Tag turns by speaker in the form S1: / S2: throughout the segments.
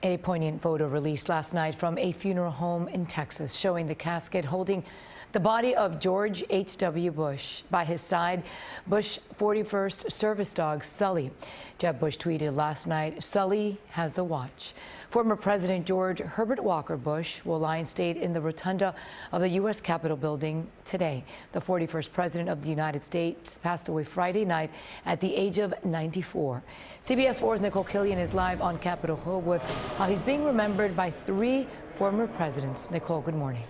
S1: A poignant photo released last night from a funeral home in Texas showing the casket holding the body of George H.W. Bush. By his side, Bush's 41st service dog, Sully. Jeb Bush tweeted last night, "Sully has the watch." Former President George Herbert Walker Bush will lie in state in the rotunda of the U.S. Capitol building today. The 41st President of the United States passed away Friday night at the age of 94. CBS 4's Nicole Killian is live on Capitol Hill with how he's being remembered by 3 former presidents. Nicole, good morning.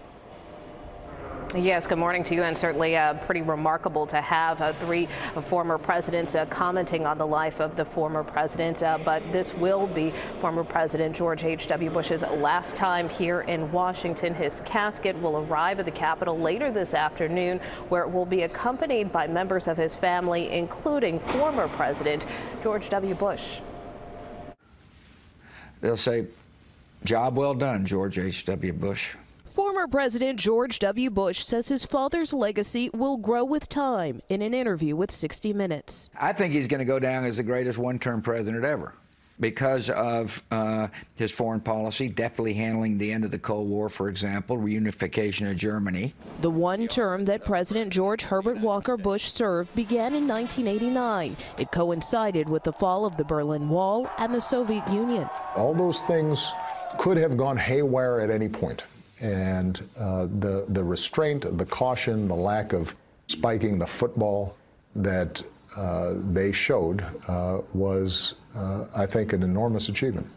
S2: Yes, good morning to you, and certainly pretty remarkable to have 3 former presidents commenting on the life of the former president. But this will be former President George H.W. Bush's last time here in Washington. His casket will arrive at the Capitol later this afternoon, where it will be accompanied by members of his family, including former President George W. Bush.
S3: They'll say, "Job well done, George H.W. Bush."
S4: Former President George W. Bush says his father's legacy will grow with time in an interview with 60 Minutes.
S3: I think he's going to go down as the greatest one-term president ever because of his foreign policy, deftly handling the end of the Cold War, for example, reunification of Germany.
S4: The one term that President George Herbert Walker Bush served began in 1989. It coincided with the fall of the Berlin Wall and the Soviet Union.
S5: All those things could have gone haywire at any point. And the restraint, the caution, the lack of spiking the football that they showed was, I think, an enormous achievement.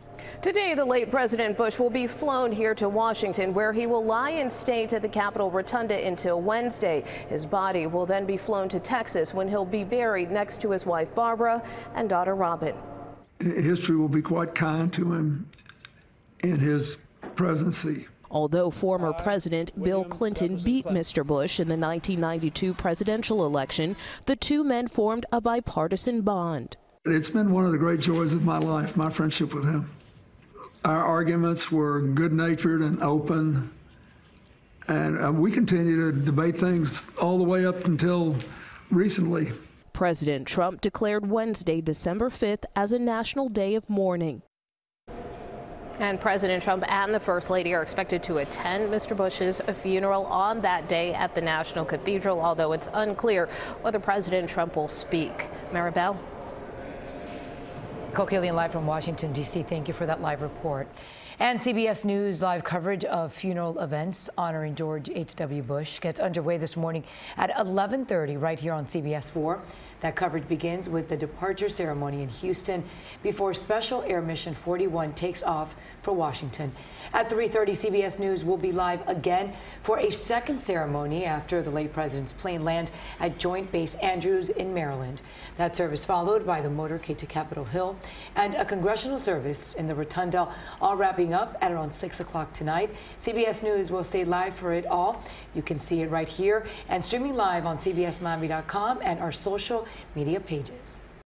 S2: Today, the late President Bush will be flown here to Washington, where he will lie in state at the Capitol Rotunda until Wednesday. His body will then be flown to Texas, when he'll be buried next to his wife Barbara and daughter Robin.
S6: History will be quite kind to him in his presidency.
S4: Although former President Bill Clinton beat Mr. Bush in the 1992 presidential election, the 2 men formed a bipartisan bond.
S6: It's been one of the great joys of my life, my friendship with him. Our arguments were good-natured and open, and we continue to debate things all the way up until recently.
S4: President Trump declared Wednesday, December 5th, as a national day of mourning.
S2: And President Trump and the First Lady are expected to attend Mr. Bush's funeral on that day at the National Cathedral, although it's unclear whether President Trump will speak. Maribel?
S1: Nicole Killian live from Washington, D.C. Thank you for that live report. And CBS News live coverage of funeral events honoring George H.W. Bush gets underway this morning at 11:30 right here on CBS 4. That coverage begins with the departure ceremony in Houston before Special Air Mission 41 takes off for Washington. At 3:30, CBS News will be live again for a second ceremony after the late president's plane lands at Joint Base Andrews in Maryland. That service followed by the motorcade to Capitol Hill and a congressional service in the Rotunda, all wrapping up at around 6 o'clock tonight. CBS News will stay live for it all. You can see it right here and streaming live on CBSMiami.com and our social media pages.